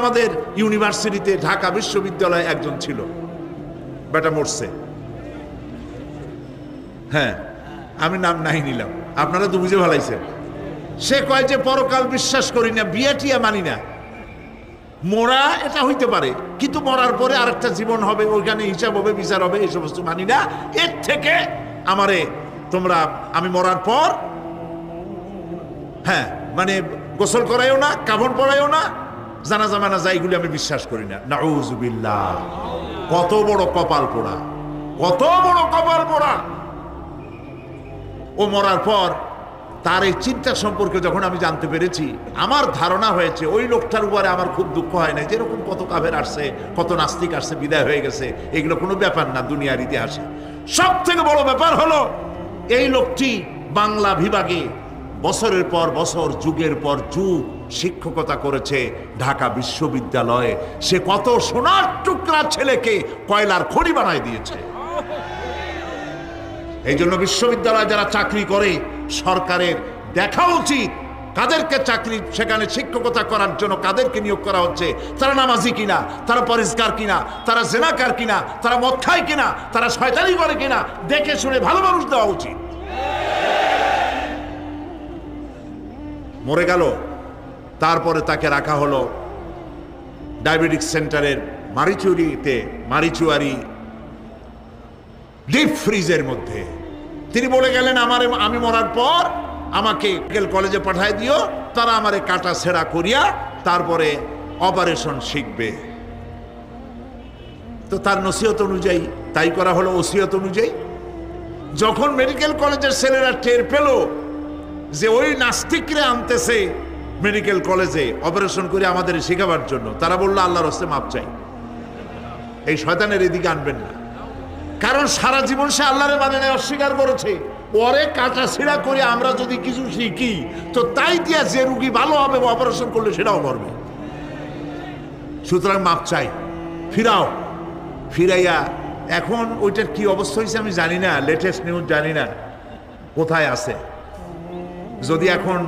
আমাদের ইউনিভার্সিটিতে ঢাকা বিশ্ববিদ্যালয়ে একজন ছিল, বেটা মরছে। হ্যাঁ, আমি নাম নাই নিলাম, আপনারা তো বুঝে ভালাইছেন। সে কয় যে পরকাল বিশ্বাস করি না, বিয়া টিয়া মানি না। মরা এটা হইতে পারে, কিন্তু মরার পরে আরেকটা জীবন হবে, ওইখানে হিসাব হবে, বিচার হবে, এই সমস্ত মানি না। এর থেকে আমারে তোমরা, আমি মরার পর হ্যাঁ মানে গোসল করাইও না, কাফন পরাইও না, জানাজা মানাজা এগুলি আমি বিশ্বাস করি না। নাউযুবিল্লাহ। কত বড় কপাল পোড়া, কত বড় কপাল পোড়া। ও মরার পর তার এই চিন্তা সম্পর্কে যখন আমি জানতে পেরেছি, আমার ধারণা হয়েছে ওই লোকটার উপরে আমার খুব দুঃখ হয় না। যেরকম কত কাফের আসছে, কত নাস্তিক আসছে, বিদায় হয়ে গেছে, এগুলো কোনো ব্যাপার না দুনিয়ার ইতিহাসে। সব থেকে বড় ব্যাপার হলো এই লোকটি বাংলা বিভাগে বছরের পর বছর, যুগের পর যুগ শিক্ষকতা করেছে ঢাকা বিশ্ববিদ্যালয়ে। সে কত সোনার টুকরা ছেলেকে কয়লার খনি বানায় দিয়েছে। এই জন্য বিশ্ববিদ্যালয়ে যারা চাকরি করে সরকারের দেখা উচিত কাদেরকে চাকরি, সেখানে শিক্ষকতা করার জন্য কাদেরকে নিয়োগ করা হচ্ছে, তারা নামাজি কিনা, তারা পরিষ্কার কিনা, তারা জেনাকার কিনা, তারা মদ খায় কিনা, তারা শয়তানি করে কিনা, দেখে শুনে ভালো মানুষ দেওয়া উচিত। মরে গেল, তারপরে তাকে রাখা হলো ডায়াবেটিক সেন্টারের মারিচুয়ারি ডিপ ফ্রিজের মধ্যে। তিনি বলে গেলেন, আমি মরার পর আমাকে মেডিকেল কলেজে পাঠায় দিও, তারা আমারে কাটা ছেঁড়া করিয়া তারপরে অপারেশন শিখবে। তো তার নসিহত অনুযায়ী তাই করা হলো, ওসিয়ত অনুযায়ী। যখন মেডিকেল কলেজের ছেলেরা টের পেল যে ওই নাস্তিকরা আনতেছে মেডিকেল কলেজে অপারেশন করে আমাদের শেখাবার জন্য, তারা বললো আল্লাহর হস্তে মাপ চাই, এই শয়তানের এদিকে আনবেন না। কারণ সারা জীবন সে আল্লাহরে মানে না, অস্বীকার করেছে। ওরে কাটা ছিঁড়া করে আমরা যদি কিছু শিখি, তো তাই দিয়া যে রুগী ভালো হবে, অপারেশন করলে সেটাও মরবে। সুতরাং মাপ চাই, ফিরাও। ফিরাইয়া এখন ওইটার কি অবস্থা হয়েছে আমি জানি না, লেটেস্ট নিউজ জানি না কোথায় আছে। যদি এখন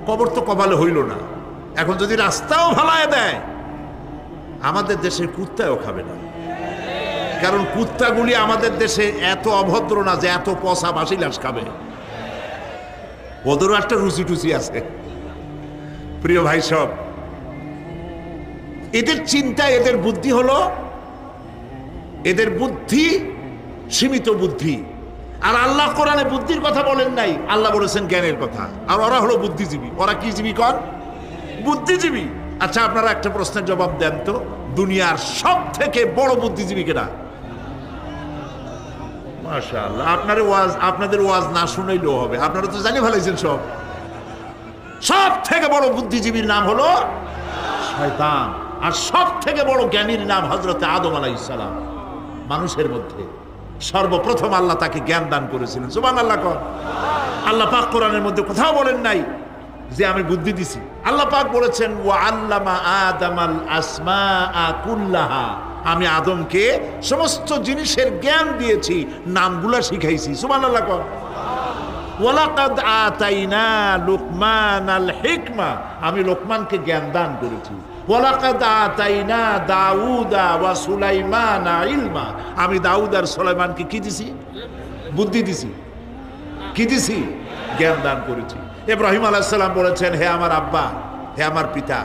কবর তো কপালে হইল না, এখন যদি রাস্তাও ভালায় দেয়, আমাদের দেশের কুত্তাও খাবে না। কারণ কুত্তাগুলি আমাদের দেশে এত অভদ্র না যে এত পচা বাসি লাশ খাবে, ওদেরও একটা রুচি টুচি আছে। প্রিয় ভাই সব, এদের চিন্তা, এদের বুদ্ধি হলো, এদের বুদ্ধি সীমিত বুদ্ধি। আর আল্লাহ কোরআনে বুদ্ধির কথা বলেন নাই, আল্লাহ বলেছেন জ্ঞানের কথা। আর ওরা হলো বুদ্ধিজীবী। ওরা কি জীবী কন? বুদ্ধিজীবী। আচ্ছা, আপনারা একটা প্রশ্নের জবাব দেন তো, দুনিয়ার সব থেকে বড় বুদ্ধিজীবী কেনা? মাশাআল্লাহ, আপনাদের ওয়াজ না শুনাইলেও হবে, আপনারা তো জানি ভালাইছেন সব। সব থেকে বড় বুদ্ধিজীবীর নাম হলো শয়তান। আর সব থেকে বড় জ্ঞানীর নাম হযরত আদম আলাইহিস সালাম। মানুষের মধ্যে সর্বপ্রথম আল্লাহ তাকে জ্ঞান দান করেছিলেন। সুবহানাল্লাহ। আল্লাহ পাক কোরআনের মধ্যে কোথাও বলেন নাই যে আমি বুদ্ধি দিছি। আল্লাহ পাক বলেছেন, ওয়া আল্লামা আদামাল আসমাআ কুল্লাহা, আমি আদমকে সমস্ত জিনিসের জ্ঞান দিয়েছি, নামগুলা শিখাইছি। সুবহানাল্লাহ। ওয়ালাকাদ আতাইনা লুকমানাল হিকমা, আমি লোকমানকে জ্ঞান দান করেছি। ওয়ালাকাদ আতাইনা দাউদা ওয়া সুলাইমানা ইলমা, আমি দাউদ আর সুলাইমানকে কি দিছি? বুদ্ধি দিছি। কি দিছি? জ্ঞান দান করেছি। ইব্রাহিম আলাইহিস সালাম বলেছেন, হে আমার আব্বা, হে আমার পিতা,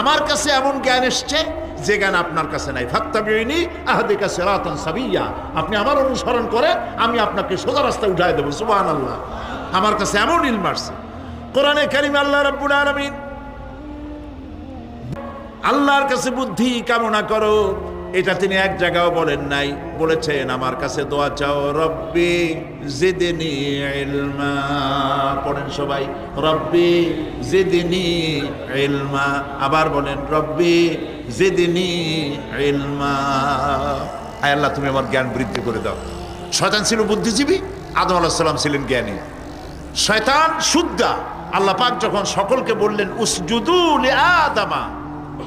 আমার কাছে এমন জ্ঞান এসছে যে জ্ঞান আপনার কাছে নাই। ফাত্তাবিউনি আহদিকা সিরাতান সাবিয়্যা, আপনি আমার অনুসরণ করেন, আমি আপনাকে সোজা রাস্তায় উঠায় দেব। সুবহানাল্লাহ। আমার কাছে এমন ইলম আসছে। কোরআনে কারিমে আল্লাহ রাব্বুল আলামিন আল্লাহর কাছে বুদ্ধি কামনা করো, এটা তিনি এক জায়গাও বলেন নাই। বলেছেন, আমার কাছে দোয়া চাও, রব্বি জিদনি ইলমা। পড়েন সবাই, রব্বি জিদনি ইলমা। আবার বলেন, রব্বি জিদনি ইলমা। আয় আল্লাহ, তুমি আমার জ্ঞান বৃদ্ধি করে দাও। শয়তান ছিল বুদ্ধিজীবী, আদম আলাইহিস সালাম ছিলেন জ্ঞানী। শয়তান শুদ্ধা। আল্লাহ পাক যখন সকলকে বললেন, উসজুদু লিআদামা,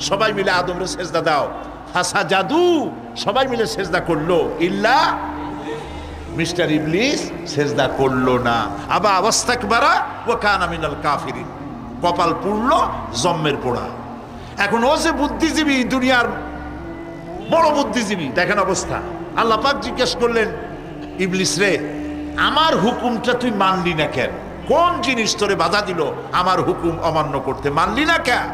সবাই মিলে আদমরে সেজদা দাও, ফাসাজাদু, সবাই মিলে সেজদা করলো, ইল্লা মিস্টার ইবলিস সেজদা করলো না। আবা ওয়াস্তাকবারা ওয়া কানা মিনাল কাফিরিন, কপাল পুড়লো, জম্মের পোড়া। এখন ও যে বুদ্ধিজীবী, দুনিয়ার বড় বুদ্ধিজীবী, দেখেন অবস্থা। আল্লাহ পাক জিজ্ঞেস করলেন, ইবলিস রে, আমার হুকুমটা তুই মানলি না কেন? কোন জিনিস তোরে বাধা দিল আমার হুকুম অমান্য করতে? মানলি না কেন?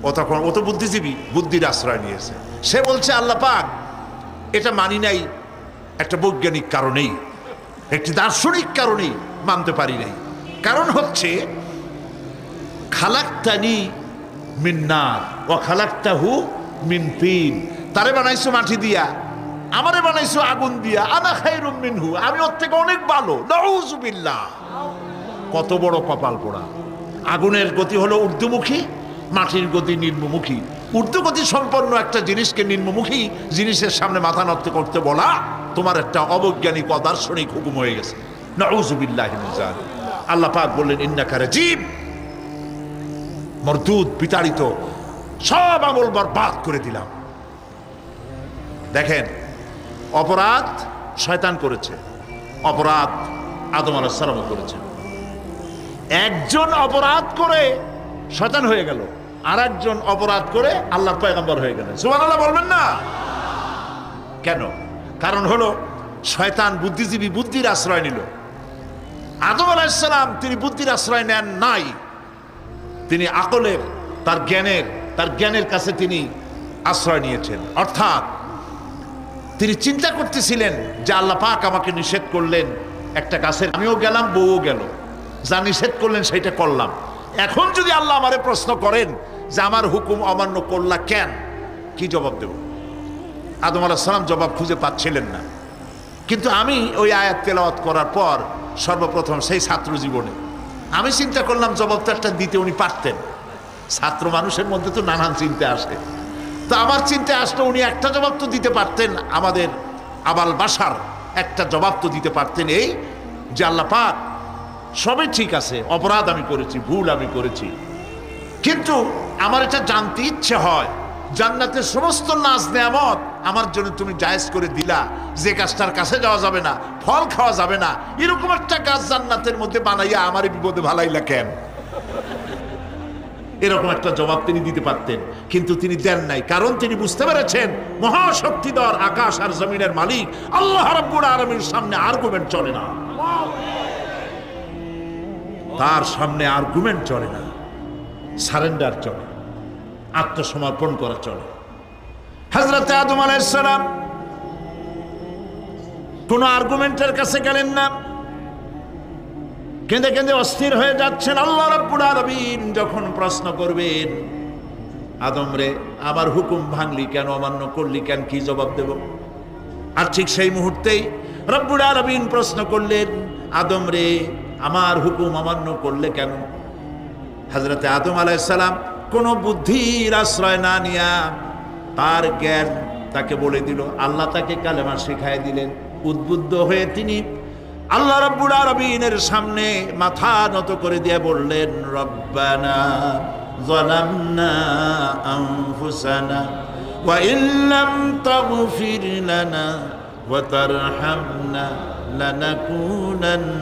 ও তখন, ও তো বুদ্ধিজীবী, বুদ্ধির আশ্রয় নিয়েছে। সে বলছে, আল্লাহ পাক, এটা মানি নাই একটা বৈজ্ঞানিক কারণেই, একটি দার্শনিক কারণেই মানতে পারি নাই। কারণ হচ্ছে, খালাকতানি মিন নার ওয়া খালাকতাহু মিন তিন। তারে বানাইছো মাটি দিয়া, আমারে বানাইছো আগুন দিয়া। আনা খায়রুম মিনহু, আমি ওর থেকে অনেক ভালো। নাউযুবিল্লাহ। কত বড় কপাল পোড়া! আগুনের গতি হলো ঊর্ধ্বমুখী, মাটির গতি নিম্নমুখী। ঊর্ধ্বগতি সম্পন্ন একটা জিনিসকে নিম্নমুখী জিনিসের সামনে মাথা নত করতে বলা তোমার একটা অবৈজ্ঞানিক অদার্শনিক হুকুম হয়ে গেছে। নাউযুবিল্লাহি মিন যালিক। আল্লাহ পাক বললেন, ইন্নাকা রাজীব, মরদুদ, বিতাড়িত, সব আমল বরবাদ করে দিলাম। দেখেন, অপরাধ শয়তান করেছে, অপরাধ আদম আলাইহিস সালাম করেছে। একজন অপরাধ করে শয়তান হয়ে গেল, আর একজন অপরাধ করে আল্লাহর পয়গম্বর হয়ে গেলেন। সুবহানাল্লাহ বলবেন না? কেন? কারণ হলো, শয়তান বুদ্ধিজীবী, বুদ্ধির আশ্রয় নিল। আদম আলাইহিস সালাম তিনি বুদ্ধির আশ্রয় নেন নাই, তিনি আকলের, তার জ্ঞানের কাছে তিনি আশ্রয় নিয়েছেন। অর্থাৎ তিনি চিন্তা করতেছিলেন যে আল্লাহ পাক আমাকে নিষেধ করলেন একটা গাছের, আমিও গেলাম, বউও গেল, যা নিষেধ করলেন সেটা করলাম। এখন যদি আল্লাহ আমারে প্রশ্ন করেন যে আমার হুকুম অমান্য করলা কেন, কি জবাব দেব? আদম আলাইহিস সালাম জবাব খুঁজে পাচ্ছিলেন না। কিন্তু আমি ওই আয়াত তেলাওয়াত করার পর সর্বপ্রথম সেই ছাত্র জীবনে আমি চিন্তা করলাম জবাবটা একটা দিতে উনি পারতেন। ছাত্র মানুষের মধ্যে তো নানান চিন্তা আসে, তো আমার চিন্তা আসলে উনি একটা জবাব তো দিতে পারতেন, আমাদের আবাল বাসার একটা জবাব তো দিতে পারতেন, এই যে আল্লাহ পাক, সবই ঠিক আছে, অপরাধ আমি করেছি, ভুল আমি করেছি, কিন্তু আমার এটা জানতে ইচ্ছে হয়, জান্নাতের সমস্ত নাজ নেয়ামত আমার জন্য তুমি জায়েজ করে দিলা, যে গাছটার কাছে যাওয়া যাবে না, ফল খাওয়া যাবে না, এরকম একটা গাছ জান্নাতের মধ্যে বানাইয়া আমার বিপদে ভালাইলা কেন? এরকম একটা জবাব তিনি দিতে পারতেন, কিন্তু তিনি দেন নাই। কারণ তিনি বুঝতে পেরেছেন মহাশক্তিধর আকাশ আর জমিনের মালিক আল্লাহ রাব্বুল আলামিনের সামনে আর্গুমেন্ট চলে না, তার সামনে আর্গুমেন্ট চলে না, সারেন্ডার চলে, আত্মসমর্পণ করা চলে। হযরত আদম আলাইহিস সালাম কোন আর্গুমেন্টের কাছে গেলেন না, কেঁদে কেঁদে অস্থির হয়ে যাচ্ছেন। আল্লাহ রাব্বুল আলামিন যখন প্রশ্ন করবেন, আদম রে, আমার হুকুম ভাঙলি কেন, অমান্য করলি কেন, কি জবাব দেব? আর ঠিক সেই মুহূর্তেই রব্বুল আলামিন প্রশ্ন করলেন, আদম রে, আমার হুকুম অমান্য করলে কেন? হযরত আদম আলাইহিস সালাম কোনো বুদ্ধির আশ্রয় না নিয়া তার জ্ঞান তাকে বলে দিল। আল্লাহ তাকে কালেমা শিখাই দিলেন। উদ্বুদ্ধ হয়ে তিনি আল্লাহ রাব্বুল আলামিনের সামনে মাথা নত করে দিয়ে বললেন, রব্বানা যালামনা আনফুসানা ওয়া ইল্লাম তাগফির লানা ওয়া তারহামনা লানাকুনান্না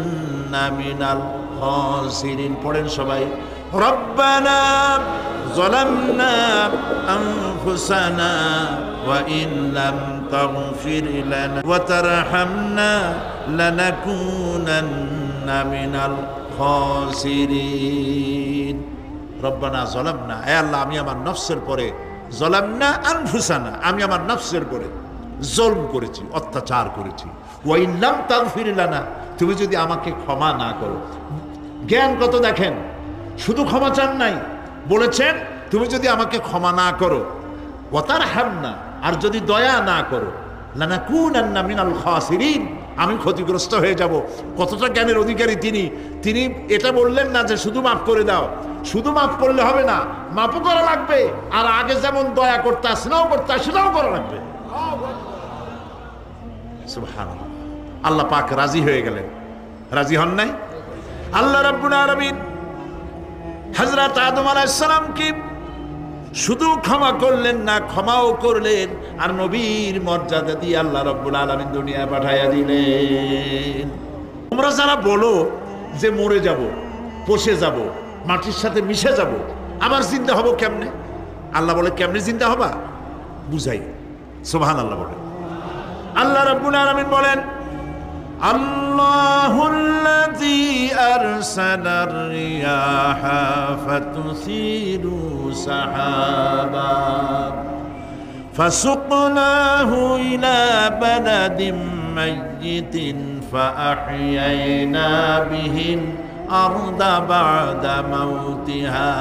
মিনাল খাসিরিন। পড়েন সবাই, রব্বানা যালামনা আনফুসানা ওয়া ইল্লাম তাগফির লানা ওয়া তারহামনা লানাকুনান্না মিনাল খাসিরিন। রব্বানা যালামনা, হে আল্লাহ, আমি আমার নফসের পরে, যালামনা আনফুসানা, আমি আমার নফসের পরে জুলম করেছি, অত্যাচার করেছি। ওয়া ইল্লাম তাগফির লানা, তুমি যদি আমাকে ক্ষমা না করো। জ্ঞান কত দেখেন, শুধু ক্ষমা চান নাই, বলেছেন তুমি যদি আমাকে ক্ষমা না করো, ওয়া তারহামনা, আর যদি দয়া না করো, লানাকুনান্না মিনাল খাসিরিন, আমি ক্ষতিগ্রস্ত হয়ে যাব। কতটা জ্ঞানের অধিকারী তিনি! তিনি এটা বললেন না যে শুধু মাফ করে দাও, শুধু মাফ করলে হবে না, মাফও করা লাগবে, আর আগে যেমন দয়া করতে স্নেহ করতে সেটাও করা লাগবে। সুবহানাল্লাহ। আল্লাহ পাক রাজি হয়ে গেলেন। রাজি হন নাই? আল্লাহ রাব্বুল আলামিন হযরত আদম আলাইহিস সালামকে শুধু ক্ষমা করলেন না, ক্ষমাও করলেন, আর নবীর মর্যাদা দিয়ে আল্লাহ রাব্বুল আলামিন দুনিয়া পাঠাইয়া দিলেন। তোমরা যারা বলো যে মরে যাব, পচে যাব, মাটির সাথে মিশে যাব, আবার জিন্দা হব কেমনে? আল্লাহ বলে কেমনে জিন্দা হবা বুঝাই, সুবহানাল্লাহ বলে। আল্লাহ রাব্বুল আলামিন বলেন আল্লাহুল্লাযী আরসালার রিয়াহা ফাতুসিরু সাহাবা ফাসুকনাহু ইলা বালাদিন মাইয়িতিন ফাআহইয়ানা বিহিল আরদা বা'দা মাউতিহা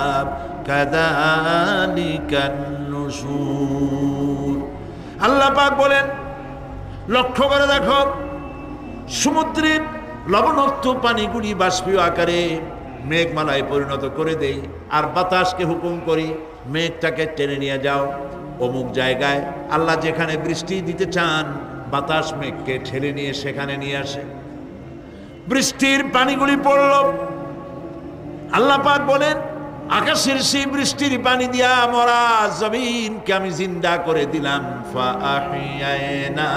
কাযালিকান নুশুর। আল্লাহ পাক বলেন লক্ষ্য করে দেখো, সমুদ্রের লবণাক্ত পানিগুলি বাষ্পীয় আকারে মেঘমালায় পরিণত করে দেই, আর বাতাসকে হুকুম করি মেঘটাকে টেনে নিয়ে যাও অমুক জায়গায়। আল্লাহ যেখানে বৃষ্টি দিতে চান বাতাস মেঘকে ঠেলে নিয়ে সেখানে নিয়ে আসে, বৃষ্টির পানিগুলি পড়ল। আল্লাহ পাক বলেন আকাশের সেই বৃষ্টির পানি দিয়া মরা জমিনকে আমি জিন্দা করে দিলাম। ফাআহইয়ানা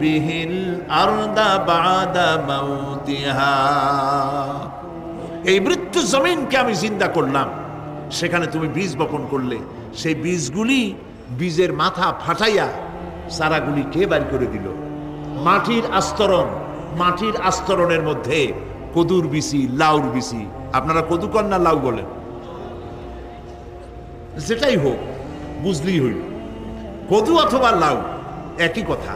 বিহিল আরদা বা'দা মাউতিহা, এই মৃত্যু জমিনকে আমি জিন্দা করলাম। সেখানে তুমি বীজ বপন করলে, সেই বীজগুলি বীজের মাথা ফাটাইয়া চারাগুলি কে বাড়ি করে দিল? মাটির আস্তরণ, মাটির আস্তরণের মধ্যে কদুর বিচি, লাউর বিচি। আপনারা কদু কন্যা লাউ বলেন, যেটাই হোক বুঝলেই হইল, কদু অথবা লাউ একই কথা।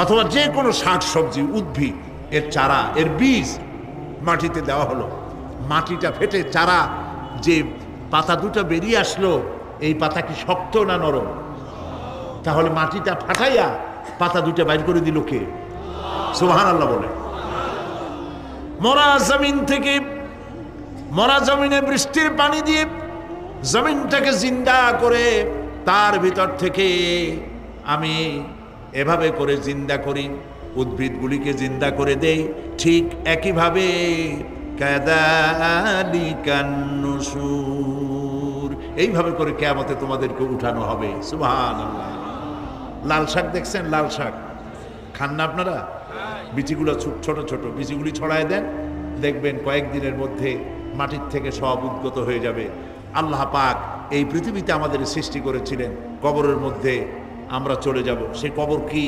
অথবা যে কোনো শাক সবজি উদ্ভিদ এর চারা, এর বীজ মাটিতে দেওয়া হলো, মাটিটা ফেটে চারা যে পাতা দুটো বেরিয়ে আসলো, এই পাতা কি শক্ত না নরম? তাহলে মাটিটা ফাটাইয়া পাতা দুটো বাইর করে দিল কে? সুবহানাল্লাহ বলে। মরা জমিন থেকে, মরা জমিনে বৃষ্টির পানি দিয়ে জমিনটাকে জিন্দা করে তার ভিতর থেকে আমি এভাবে করে জিন্দা করি, উদ্ভিদগুলিকে জিন্দা করে দেই। ঠিক একইভাবে কাযালিকান নুশুর, এইভাবে করে কিয়ামতে তোমাদেরকে উঠানো হবে। সুবহানাল্লাহ। লাল শাক দেখছেন? লাল শাক খান না আপনারা? বিচিগুলো ছোট ছোট বিচিগুলি ছড়ায় দেন, দেখবেন কয়েকদিনের মধ্যে মাটির থেকে সব উদ্গত হয়ে যাবে। আল্লাহ পাক এই পৃথিবীতে আমাদের সৃষ্টি করেছিলেন, কবরের মধ্যে আমরা চলে যাব। সে কবর কি,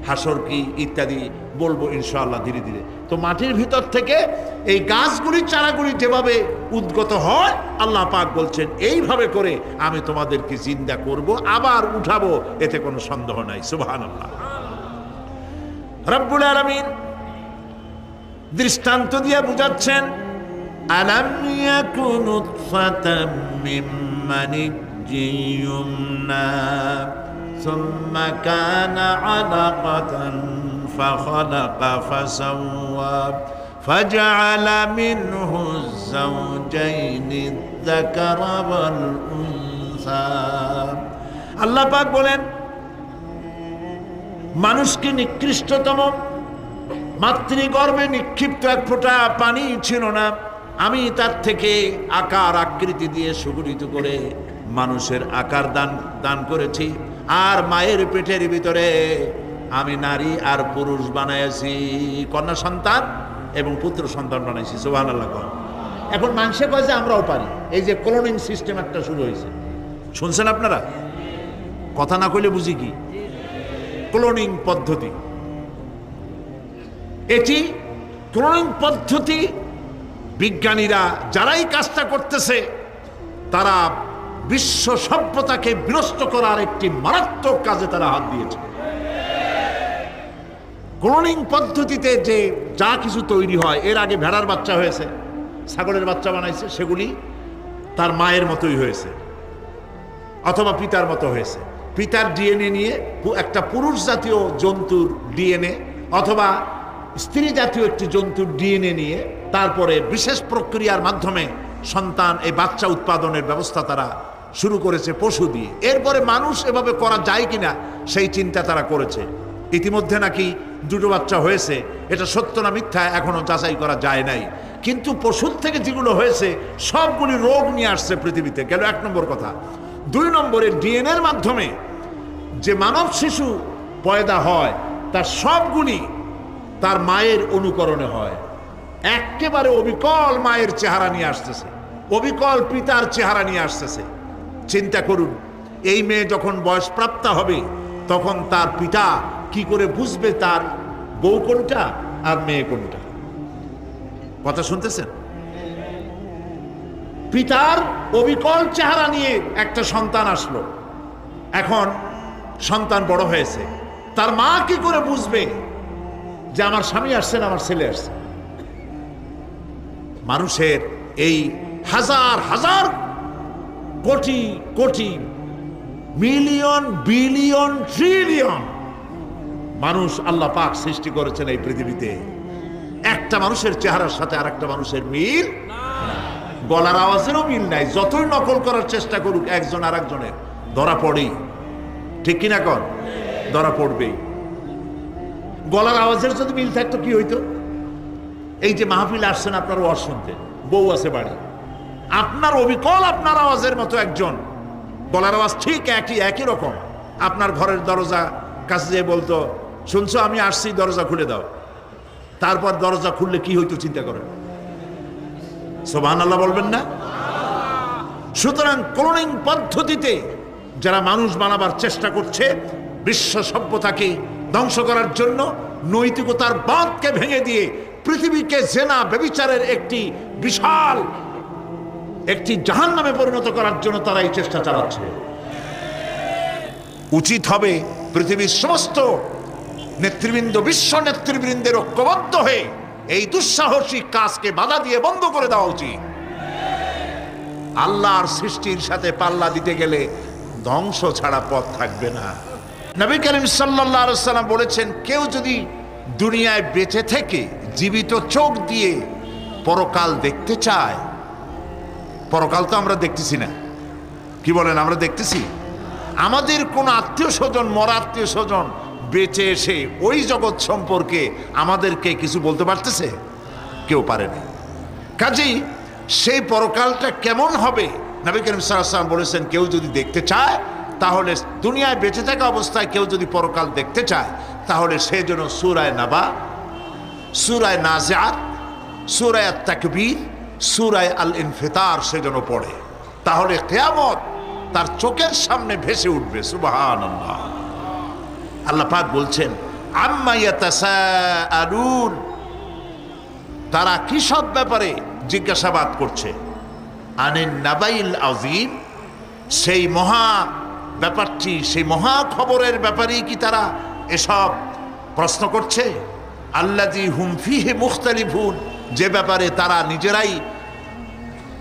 হাসর কি ইত্যাদি বলবো ইনশাআল্লাহ ধীরে ধীরে। তো মাটির ভিতর থেকে এই গাছগুলি, চারাগুলি যেভাবে উদ্গত হয়, আল্লাহ পাক বলছেন এইভাবে করে আমি তোমাদেরকে জিন্দা করব, আবার উঠাবো, এতে কোনো সন্দেহ নাই। সুবহানাল্লাহ। রব্বুল আলামিন দৃষ্টান্ত দিয়ে বুঝাচ্ছেন আলাম ইয়াকুন নুতফাতাম মিন মানিয়্যিন ইউমনা সুম্মা কানা আলাকাতান ফাখালাকা ফাসাওয়া ফাজআলা মিনহু যাওজাইনি যাকারা ওয়াল উনসা। আল্লাহ পাক বলেন মানুষকে নিকৃষ্টতম মাতৃগর্ভে নিক্ষিপ্ত এক ফোঁটা পানি ছিল না, আমি তার থেকে আকার আকৃতি দিয়ে সুগঠিত করে মানুষের আকার দান করেছি, আর মায়ের পেটের ভিতরে আমি নারী আর পুরুষ বানাইছি, কন্যা সন্তান এবং পুত্র সন্তান বানাইছি। সুবহানাল্লাহ। এখন মানুষে কয় যে আমরাও পারি, এই যে ক্লোনিং সিস্টেম একটা শুরু হয়েছে, শুনছেন আপনারা? কথা না কইলে বুঝি কি ক্লোনিং পদ্ধতি? এটি ক্লোনিং পদ্ধতি বিজ্ঞানীরা যারাই কাজটা করতেছে তারা বিশ্ব সভ্যতাকে বিনষ্ট করার একটি মারাত্মক কাজে তারা হাত দিয়েছে। ক্লোনিং পদ্ধতিতে যে যা কিছু তৈরি হয়, এর আগে ভেড়ার বাচ্চা হয়েছে, ছাগলের বাচ্চা বানাইছে, সেগুলি তার মায়ের মতোই হয়েছে অথবা পিতার মতো হয়েছে। পিতার ডিএনএ নিয়ে একটা পুরুষ জাতীয় জন্তুর ডিএনএ অথবা স্ত্রী জাতীয় একটি জন্তুর ডিএনএ নিয়ে তারপরে বিশেষ প্রক্রিয়ার মাধ্যমে সন্তান, এই বাচ্চা উৎপাদনের ব্যবস্থা তারা শুরু করেছে পশু দিয়ে। এরপরে মানুষ এভাবে করা যায় কিনা সেই চিন্তা তারা করেছে। ইতিমধ্যে নাকি দুটো বাচ্চা হয়েছে, এটা সত্য না মিথ্যা এখনো যাচাই করা যায় নাই। কিন্তু পশুর থেকে যেগুলো হয়েছে সবগুলি রোগ নিয়ে আসছে পৃথিবীতে, গেল এক নম্বর কথা। দুই নম্বরে ডিএনএর মাধ্যমে যে মানব শিশু পয়দা হয় তার সবগুলি তার মায়ের অনুকরণে হয়, একেবারে অবিকল মায়ের চেহারা নিয়ে আসতেছে, অবিকল পিতার চেহারা নিয়ে আসতেছে। চিন্তা করুন, এই মেয়ে যখন বয়সপ্রাপ্ত হবে তখন তার পিতা কি করে বুঝবে তার বউ কোনটা আর মেয়ে কোনটা? কথা শুনতেছেন? পিতার অবিকল চেহারা নিয়ে একটা সন্তান আসলো, এখন সন্তান বড় হয়েছে, তার মা কি করে বুঝবে যে আমার স্বামী আসছেন, আমার ছেলে আসছে? মানুষের এই হাজার হাজার crore crore million billion trillion মানুষ আল্লাহ পাক সৃষ্টি করেছেন এই পৃথিবীতে, একটা মানুষের চেহারার সাথে আর একটা মানুষের মিল, গলার আওয়াজেরও মিল নাই। যতই নকল করার চেষ্টা করুক একজন আর একজনের, ধরা পড়েই। ঠিক কিনা কর? ধরা পড়বেই। গলার আওয়াজের যদি মিল থাকতো কি হইতো? এই যে মাহফিলে আসছেন আপনার ওয়াজ শুনতে, বউ আছে বাড়ি, আপনার অবিকল আপনার আওয়াজের মতো একজন, গলার আওয়াজ ঠিক একই রকম, আপনার ঘরের দরজা কাছে যেয়ে বলতো, শুনছো আমি আসছি, দরজা খুলে দাও। তারপর দরজা খুললে কি হইতো চিন্তা করেন? সুবহানাল্লাহ বলবেন না? সুতরাং ক্লোনিং পদ্ধতিতে যারা মানুষ বানাবার চেষ্টা করছে, বিশ্ব সভ্যতাকে ধ্বংস করার জন্য, নৈতিকতার বাঁধকে ভেঙে দিয়ে পৃথিবীকে জেনা ব্যভিচারের একটি বিশাল একটি জাহান্নামে পরিণত করার জন্য তারা এই চেষ্টা চালাচ্ছে। উচিত হবে পৃথিবীর সমস্ত নেতৃবৃন্দ, বিশ্ব নেতৃবৃন্দের ঐক্যবদ্ধ হয়ে এই দুঃসাহসিক কাজকে বাধা দিয়ে বন্ধ করে দেওয়া উচিত। আল্লাহর সৃষ্টির সাথে পাল্লা দিতে গেলে ধ্বংস ছাড়া পথ থাকবে না। নবী করিম সাল্লাল্লাহু আলাইহি ওয়াসাল্লাম বলেছেন, কেউ যদি দুনিয়ায় বেঁচে থেকে জীবিত চোখ দিয়ে পরকাল দেখতে চায়, পরকাল তো আমরা দেখতেছি না, কি বলেন? আমরা দেখতেছি? আমাদের কোন আত্মীয় স্বজন, মরা আত্মীয় স্বজন বেঁচে এসে ওই জগৎ সম্পর্কে আমাদেরকে কিছু বলতে পারতেছে? কেউ পারে না। কাজেই সেই পরকালটা কেমন হবে, নবী করিম সাল্লাল্লাহু আলাইহি ওয়াসাল্লাম বলেছেন, কেউ যদি দেখতে চায় তাহলে, দুনিয়ায় বেঁচে থাকা অবস্থায় কেউ যদি পরকাল দেখতে চায় তাহলে সে যেন সূরায়ে নাবা, সূরায়ে নাজিআত, সূরায়ে আত-তাকবীর, সূরায়ে আল-ইনফিতার সে যেন পড়ে, তাহলে কিয়ামত তার চোখের সামনে ভেসে উঠবে। সুবহানাল্লাহ। আল্লাহ পাক বলছেন, আম্মা ইয়াতাসাআলুন, তারা কি সব ব্যাপারে জিজ্ঞাসাবাদ করছে? আনিন নাবাইল আযীম, সেই মহা ব্যাপারটি, সেই মহা খবরের ব্যাপারেই কি তারা এসব প্রশ্ন করছে? আল্লাযী হুম ফীহি মুখতালিফুন, যে ব্যাপারে তারা নিজেরাই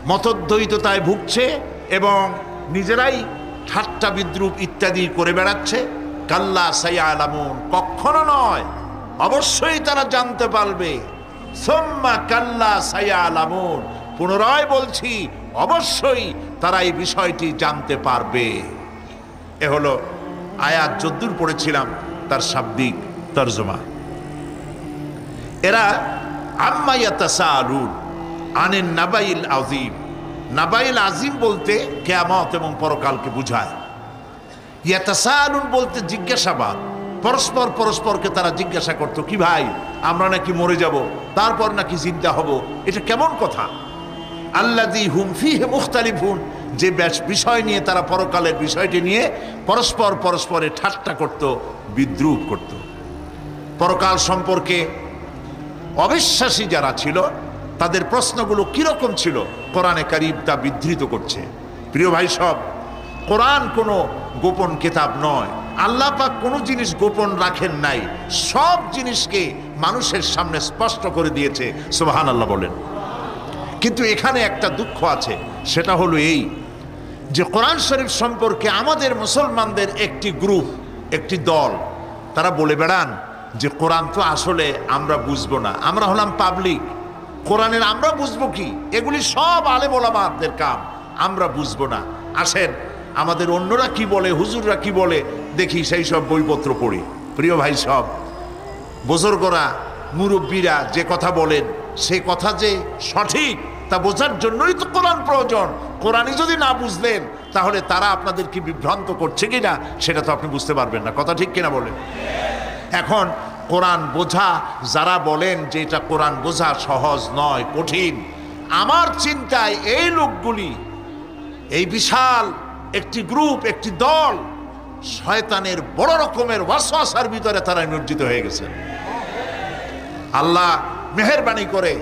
মতদ্বৈততায় ভুগছে এবং নিজেরাই ঠাট্টা বিদ্রুপ ইত্যাদি করে বেড়াচ্ছে। কাল্লা সায়ালামুন, কখনো নয়, অবশ্যই তারা জানতে পারবে। সুম্মা কাল্লা সায়ালামুন, পুনরায় বলছি, অবশ্যই তারা এই বিষয়টি জানতে পারবে। এ হলো আয়াত যদ্দূর পড়েছিলাম তার শাব্দিক তর্জমা। এরা আম্মা ইয়াতাসাআলুন আনিন নাবাইল আযীম, নাবাইল আযীম বলতে কিয়ামত এবং পরকালকে বোঝায়। ইয়াতাসাআলুন বলতে জিজ্ঞাসাবাদ, পরস্পর পরস্পরকে তারা জিজ্ঞাসা করতো, কি ভাই আমরা নাকি মরে যাব, তারপর নাকি জিন্দা হব, এটা কেমন কথা? আল্লাযী হুম ফীহি মুখতালিফুন, যে বিষয় নিয়ে তারা, পরকালের বিষয়টি নিয়ে পরস্পর পরস্পরে ঠাট্টা করত, বিদ্রুপ করত। পরকাল সম্পর্কে অবিশ্বাসী যারা ছিল তাদের প্রশ্নগুলো কিরকম ছিল, কোরআনে কারীম তা বিধৃত করছে। প্রিয় ভাই সব, কোরআন কোনো গোপন কিতাব নয়। আল্লাহ পাক কোনো জিনিস গোপন রাখেন নাই, সব জিনিসকে মানুষের সামনে স্পষ্ট করে দিয়েছে। সুবহানাল্লাহ বলেন। কিন্তু এখানে একটা দুঃখ আছে, সেটা হলো এই যে কোরআন শরীফ সম্পর্কে আমাদের মুসলমানদের একটি গ্রুপ, একটি দল, তারা বলে বেড়ান যে কোরআন তো আসলে আমরা বুঝবো না, আমরা হলাম পাবলিক, কোরআনের আমরা বুঝবো কি, এগুলি সব আলেম ওলামাদের কাম, আমরা বুঝবো না। আসেন আমাদের অন্যরা কি বলে, হুজুররা কি বলে দেখি, সেই সব বইপত্র পড়ি। প্রিয় ভাই সব, বুজুর্গরা, মুরব্বীরা যে কথা বলেন, সে কথা যে সঠিক তা বোঝার জন্যই তো কোরআন প্রয়োজন। কোরআনই যদি না বুঝলেন তাহলে তারা আপনাদের কি বিভ্রান্ত করছে কিনা সেটা তো আপনি বুঝতে পারবেন না। কথা ঠিক কিনা বলেন? এখন কোরআন বোঝা যারা বলেন যে এটা কোরআন বোঝা সহজ নয়, কঠিন, আমার চিন্তায় এই লোকগুলি এই বিশাল একটি গ্রুপ, একটি দল শয়তানের বড় রকমের ওয়াসওয়াসার ভিতরে তারা নিমজ্জিত হয়ে গেছে। আল্লাহ মেহেরবানি করে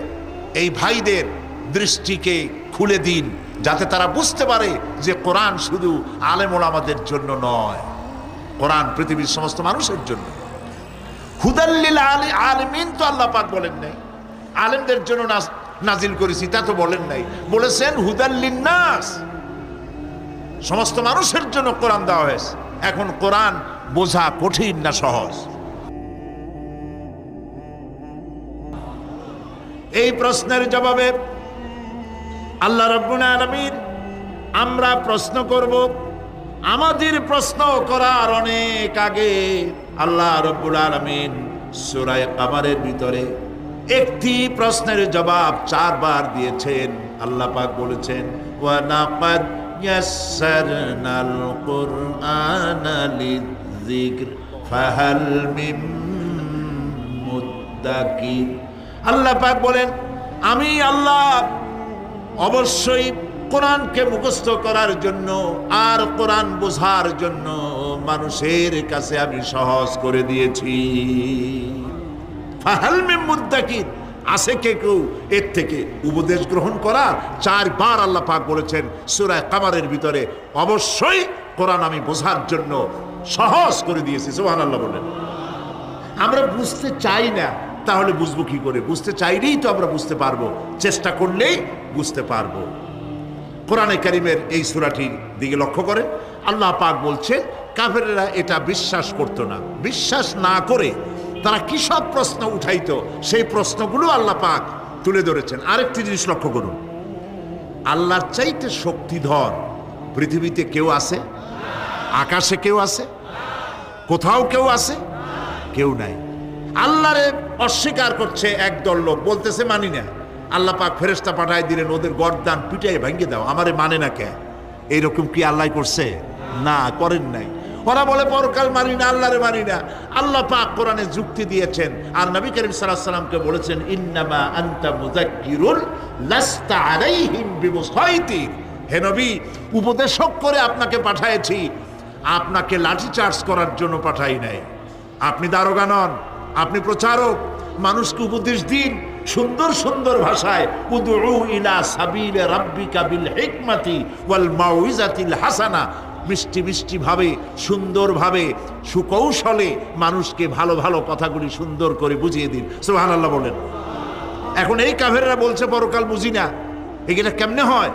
এই ভাইদের দৃষ্টিকে খুলে দিন, যাতে তারা বুঝতে পারে যে কোরআন শুধু আলেম ওলামাদের জন্য নয়, কোরআন পৃথিবীর সমস্ত মানুষের জন্য। হুদাল্লিল আলিমিন তো আল্লাহ পাক বলেন নাই আলেমদের জন্য নাজিল করেছি, তা তো বলেন নাই। বলেছেন হুদাল্লিন নাস, সমস্ত মানুষের জন্য কোরআন দেওয়া হয়েছে। এখন কোরআন বোঝা কঠিন না সহজ? এই প্রশ্নের জবাবে আল্লাহ রাব্বুল আলামিন, আমরা প্রশ্ন করব, আমাদের প্রশ্ন করার অনেক আগে আল্লাহ রাব্বুল আলামিন সূরা কামারের ভিতরে একটি প্রশ্নের জবাব 4 বার দিয়েছেন। আল্লাহ পাক বলেছেন, ওয়া লাকাদ ইয়াসসারনাল কুরআনা লিযিকর ফাহাল মিন মুদ্দাকির। আল্লাহ পাক বলেন, আমি আল্লাহ অবশ্যই কোরআনকে মুখস্থ করার জন্য আর কোরআন বোঝার জন্য মানুষের কাছে আমি সহজ করে দিয়েছি। ফাহাল মিন মুদ্দাকির, আছে কে কেউ এর থেকে উপদেশ গ্রহণ করা? 4 বার আল্লাহ পাক বলেছেন সূরা কামারের ভিতরে, অবশ্যই কোরআন আমি বোঝার জন্য সহজ করে দিয়েছি। সুবহানাল্লাহ বলেন। আমরা বুঝতে চাই না, তাহলে বুঝবো কি করে? বুঝতে চাইলেই তো আমরা বুঝতে পারবো, চেষ্টা করলেই বুঝতে পারবো। কোরআনে কারীমের এই সূরাটির দিকে লক্ষ্য করে আল্লাহ পাক বলছেন, কাফেরেরা এটা বিশ্বাস করতো না। বিশ্বাস না করে তারা কি সব প্রশ্ন উঠাইতো, সেই প্রশ্নগুলো আল্লাহ পাক তুলে ধরেছেন। আরেকটি জিনিস লক্ষ্য করুন, আল্লাহর চাইতে শক্তিধর পৃথিবীতে কেউ আছে? আকাশে কেউ আছে? কোথাও কেউ আছে? কেউ নাই। আল্লাহরে অস্বীকার করছে একদল লোক, বলতেছে মানি না। আল্লাহ পাক ফেরেশতা পাঠায় দিলেন, ওদের গর্দান পিটাই ভাঙ্গে দাও, আমারে মানে না কে? এইরকম কি আল্লাহ করছে? না, করেন নাই। ওরা বলে পরকাল মানি না, আল্লাহরে মানি না। আল্লাহ পাক কোরআনে যুক্তি দিয়েছেন, আর নবী করিম সাল্লাল্লাহু আলাইহি সাল্লামকে বলেছেন, ইন্নামা আনতা মুযাক্কিরুন লাস্তা আলাইহিম বিমুসাইতির। হে নবী, উপদেশক করে আপনাকে পাঠাইছি, আপনাকে লাঠি চার্জ করার জন্য পাঠাই নাই। আপনি দারোগা নন, আপনি প্রচারক। মানুষকে উপদেশ দিন সুন্দর সুন্দর ভাষায়, উদউ ইলা সাবিলি রাব্বিকা বিল হিকমাতি ওয়াল মাউইজাতিল হাসানা। মিষ্টি মিষ্টি ভাবে, সুন্দরভাবে, সুকৌশলে মানুষকে ভালো ভালো কথাগুলি সুন্দর করে বুঝিয়ে দিন। সুবহানাল্লাহ বলেন। এখন এই কাফেররা বলছে পরকাল বুঝি না, এগুলা কেমনে হয়?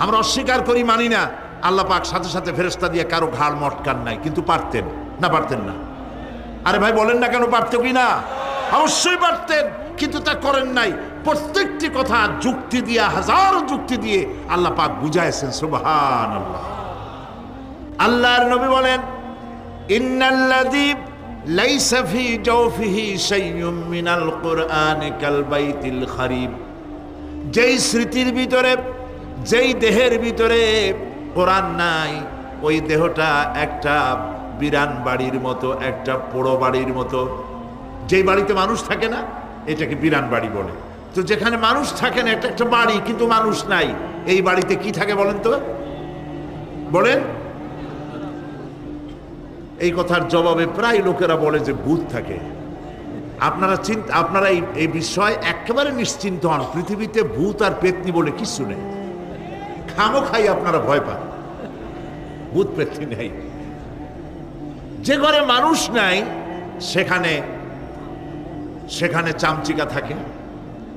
আমরা অস্বীকার করি, মানি না। আল্লাহ পাক সাথে সাথে ফেরেশতা দিয়ে কারো ঘাড় মটকান নাই, কিন্তু পারতেন না? পারতেন না? আরে ভাই বলেন না কেন, পারতো কি না? অবশ্যই পারতেন, কিন্তু তা করেন নাই। প্রত্যেকটি কথা যুক্তি দিয়ে, হাজারো যুক্তি দিয়ে আল্লাহ পাক বুঝাইছেন। সুবহানাল্লাহ। আল্লাহর নবী বলেন, ইন্নাল্লাযী লাইসা ফি জাওফিহি শাইউম মিনাল কুরআনি কাল বাইতিল খারিব। যেই স্মৃতির ভিতরে, যেই দেহের ভিতরে কোরআন নাই, ওই দেহটা একটা বিরান বাড়ির মতো, একটা পোড়ো বাড়ির মতো। যেই বাড়িতে মানুষ থাকে না, এটাকে বিরান বাড়ি বলে। তো যেখানে মানুষ থাকে না, একটা একটা বাড়ি কিন্তু মানুষ নাই, এই বাড়িতে কি থাকে বলেন তো? বলেন। এই কথার জবাবে প্রায় লোকেরা বলে যে ভূত থাকে। আপনারা এই বিষয় একেবারে নিশ্চিন্ত হন, পৃথিবীতে ভূত আর পেতনি বলে কিছু নেই। খামোখাই আপনারা ভয় পান, ভূত পেতনি নেই। যে ঘরে মানুষ নাই সেখানে সেখানে চামচিকা থাকে,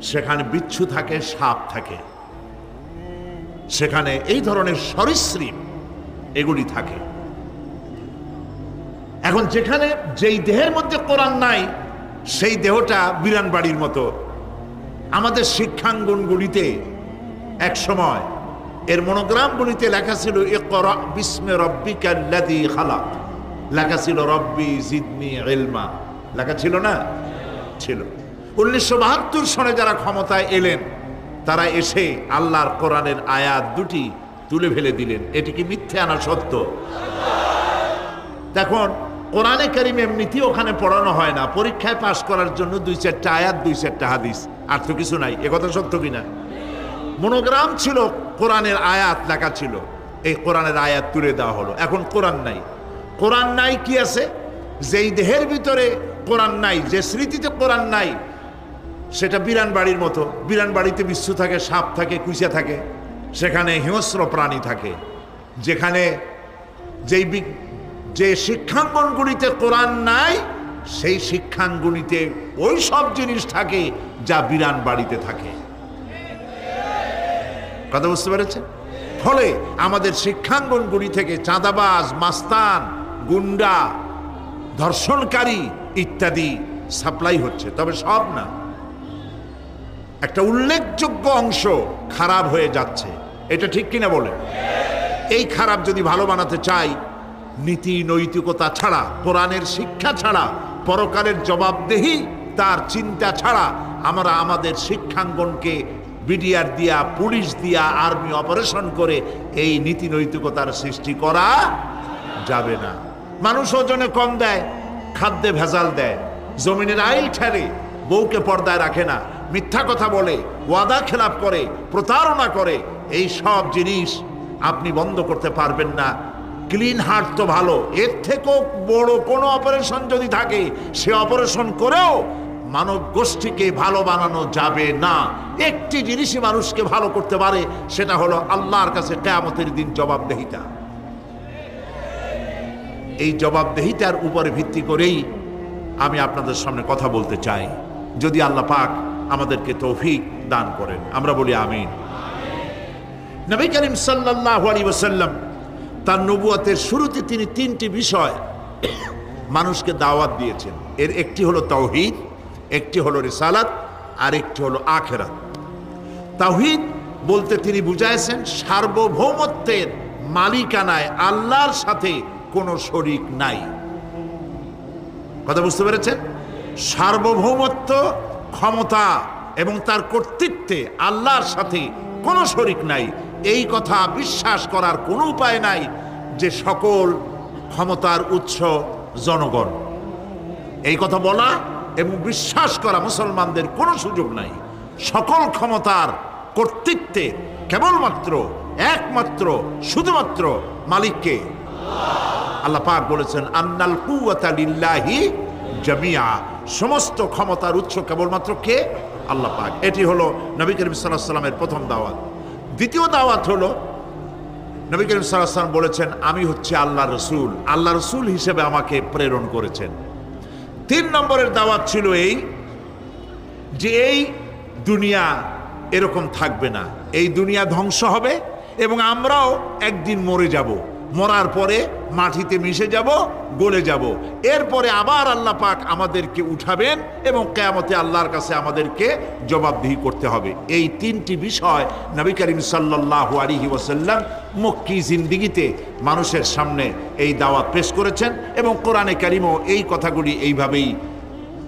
সেখানে বিচ্ছু থাকে, সাপ থাকে, সেখানে এই ধরনের সরীসৃপ এগুলি থাকে। এখন যেখানে যেই দেহের মধ্যে কোরআন নাই, সেই দেহটা বিরান বাড়ির মতো। আমাদের শিক্ষাঙ্গনগুলিতে এক সময় এর মনোগ্রামগুলিতে লেখা ছিল, ইকরা বিস্মি রাব্বিকাল্লাযী খালাক। লেখা ছিল রব্বি জিদনি ইলমা। লেখা ছিল না? ছিল। 1972 সনে যারা ক্ষমতায় এলেন, তারা এসে আল্লাহর কোরআনের আয়াত দুটি তুলে ফেলে দিলেন। এটি কি মিথ্যে আনা সত্য? দেখুন, কোরআনে কারীম এমনিতেই ওখানে পড়ানো হয় না, পরীক্ষায় পাশ করার জন্য 2-4টা আয়াত, 2-4টা হাদিস, আর তো কিছু নাই। একথা সত্য কিনা? মনোগ্রাম ছিল, কোরআনের আয়াত লেখা ছিল, এই কোরআনের আয়াত তুলে দেওয়া হলো। এখন কোরআন নাই, কোরআন নাই কি আছে? যেই দেহের ভিতরে কোরআন নাই, যে স্মৃতিতে কোরআন নাই, সেটা বিরান বাড়ির মতো। বিরান বাড়িতে বিচ্ছু থাকে, সাপ থাকে, কুইচা থাকে, সেখানে হিংস্র প্রাণী থাকে। যেখানে যে শিক্ষাঙ্গনগুলিতে কোরআন নাই, সেই শিক্ষাঙ্গনিতে ওই সব জিনিস থাকে যা বিরান বাড়িতে থাকে। কথা বুঝতে পেরেছেন? ফলে আমাদের শিক্ষাঙ্গনগুলি থেকে চাঁদাবাজ, মাস্তান, গুন্ডা, ধর্ষণকারী ইত্যাদি সাপ্লাই হচ্ছে, তবে সব না। একটা উল্লেখযোগ্য অংশ খারাপ হয়ে যাচ্ছে, এটা ঠিক কিনা বলেন? এই খারাপ যদি ভালো বানাতে চাই, নীতি নৈতিকতা ছাড়া, কোরআনের শিক্ষা ছাড়া, পরকালের জবাবদেহি তার চিন্তা ছাড়া আমরা আমাদের শিক্ষাঙ্গনকে বিডিআর দিয়া, পুলিশ দিয়া, আর্মি অপারেশন করে এই নীতি নৈতিকতার সৃষ্টি করা যাবে না। মানুষ ওজনে কম দেয়, খাদ্যে ভেজাল দেয়, জমিনের আইল ঠেলে, বউকে পর্দায় রাখে না, মিথ্যা কথা বলে, ওয়াদা খেলাপ করে, প্রতারণা করে। এই সব জিনিস আপনি বন্ধ করতে পারবেন না। ক্লিন হার্ট তো ভালো, এর থেকেও বড় কোনো অপারেশন যদি থাকে, সে অপারেশন করেও মানব গোষ্ঠীকে ভালো বানানো যাবে না। একটি জিনিসই মানুষকে ভালো করতে পারে, সেটা হলো আল্লাহর কাছে কিয়ামতের দিন জবাবদেহিতা। এই জবাবদেহিতার উপরে ভিত্তি করেই আমি আপনাদের সামনে কথা বলতে চাই, যদি আল্লাহ পাক আমাদেরকে তৌফিক দান করেন। আমরা বলি আমিন। নবী করিম সাল্লাল্লাহু আলাইহি ওয়াসাল্লাম তার নবুয়তের শুরুতে তিনি তিনটি বিষয় মানুষকে দাওয়াত দিয়েছেন। এর একটি হলো তাওহীদ, একটি হলো রিসালাত, আর একটি হলো আখিরাত। তাওহীদ বলতে তিনি বুঝাইছেন সার্বভৌমত্বের মালিকানায় আল্লাহর সাথে কোনো শরীক নাই। কথা বুঝতে পেরেছেন? সার্বভৌমত্ব, ক্ষমতা এবং তার কর্তৃত্বে আল্লাহর সাথে কোনো শরীক নাই। এই কথা বিশ্বাস করার কোনো উপায় নাই যে সকল ক্ষমতার উৎস জনগণ। এই কথা বলা এবং বিশ্বাস করা মুসলমানদের কোনো সুযোগ নাই। সকল ক্ষমতার কর্তৃত্বে কেবলমাত্র, একমাত্র, শুধুমাত্র মালিককে। আল্লাহ পাক বলেছেন আন্নাল কুওয়াতা লিল্লাহি জামিআ, সমস্ত ক্ষমতার উৎস কেবলমাত্র কে? আল্লাহ পাক। এটি হলো নবী করিম সাল্লাল্লাহু আলাইহি ওয়াসাল্লামের প্রথম দাওয়াত। দ্বিতীয় দাওয়াত হলো নবী করিম সাল্লাল্লাহু আলাইহি ওয়াসাল্লাম বলেছেন আমি হচ্ছে আল্লাহর রাসূল, আল্লাহর রাসূল হিসেবে আমাকে প্রেরণ করেছেন। 3 নম্বরের দাওয়াত ছিল এই যে এই দুনিয়া এরকম থাকবে না, এই দুনিয়া ধ্বংস হবে এবং আমরাও একদিন মরে যাব। মরার পরে মাটিতে মিশে যাব, গলে যাব। এরপরে আবার আল্লাহ পাক আমাদেরকে উঠাবেন এবং কিয়ামতে আল্লাহর কাছে আমাদেরকে জবাবদিহি করতে হবে। এই 3টি বিষয় নবী করিম সাল্লাল্লাহু আলাইহি ওয়াসাল্লাম মক্কি জিন্দেগিতে মানুষের সামনে এই দাওয়াত পেশ করেছেন এবং কোরআনে কারিমও এই কথাগুলি এইভাবেই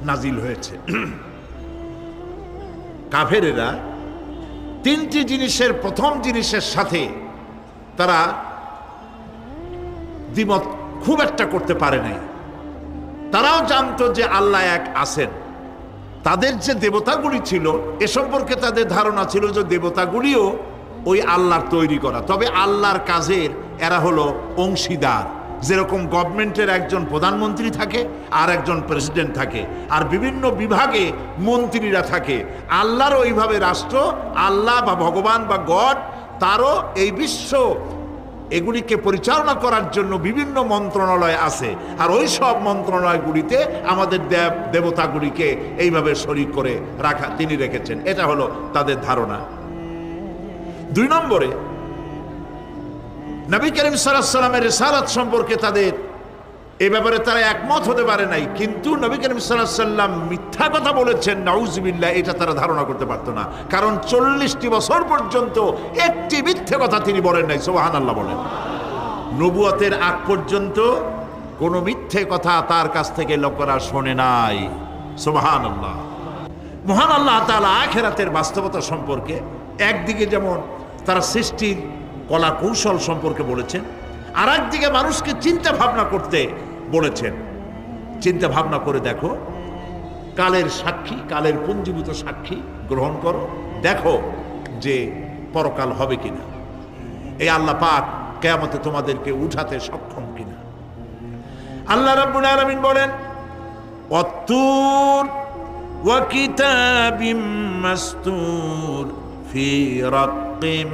নাজিল হয়েছে। কাফেরেরা 3টি জিনিসের প্রথম জিনিসের সাথে তারা দ্বিমত খুব একটা করতে পারে নাই। তারাও জানতো যে আল্লাহ এক আছেন। তাদের যে দেবতাগুলি ছিল এ সম্পর্কে তাদের ধারণা ছিল যে দেবতাগুলিও ওই আল্লাহর তৈরি করা, তবে আল্লাহর কাজের এরা হলো অংশীদার। যেরকম গভর্নমেন্টের একজন প্রধানমন্ত্রী থাকে আর একজন প্রেসিডেন্ট থাকে, আর বিভিন্ন বিভাগে মন্ত্রীরা থাকে, আল্লাহর ওইভাবে রাষ্ট্র, আল্লাহ বা ভগবান বা গড, তারও এই বিশ্ব এগুলিকে পরিচালনা করার জন্য বিভিন্ন মন্ত্রণালয় আছে, আর ওই সব মন্ত্রণালয়গুলিতে আমাদের দেবতাগুলিকে এইভাবে শরীক করে রাখা তিনি রেখেছেন। এটা হলো তাদের ধারণা। 2 নম্বরে নবী করিম সাল্লাল্লাহু আলাইহি ওয়াসাল্লামের রিসালাত সম্পর্কে তাদের এই ব্যাপারে তারা একমত হতে পারে নাই, কিন্তু নবী করিম সাল্লাল্লাহু আলাইহি ওয়াসাল্লাম মিথ্যা কথা বলেছেন নাউজুবিল্লাহ, এটা তারা ধারণা করতে পারতো না। কারণ 40টি বছর পর্যন্ত একটি মিথ্যে কথা তিনি বলেন নাই। সুবহানাল্লাহ বলেন। নবুয়তের আগ পর্যন্ত কোনো মিথ্যে কথা তার কাছ থেকে লোকেরা শোনে নাই। সুবহানাল্লাহ। মহান আল্লাহ তাআলা আখিরাতের বাস্তবতা সম্পর্কে একদিকে যেমন তারা সৃষ্টির কলা কৌশল সম্পর্কে বলেছেন, আর একদিকে মানুষকে চিন্তা ভাবনা করতে বলেছেন। চিন্তা ভাবনা করে দেখো, কালের সাক্ষী, কালের পুঞ্জীভূত সাক্ষী গ্রহণ করো, দেখো যে পরকাল হবে কিনা। এই আল্লাহ পাক কিয়ামতে তোমাদেরকে উঠাতে সক্ষম কিনা। আল্লাহ রাব্বুল আলামিন বলেন ওয়াত্তুর ওয়া কিতাবিম মাসতুর ফি রাক্কিম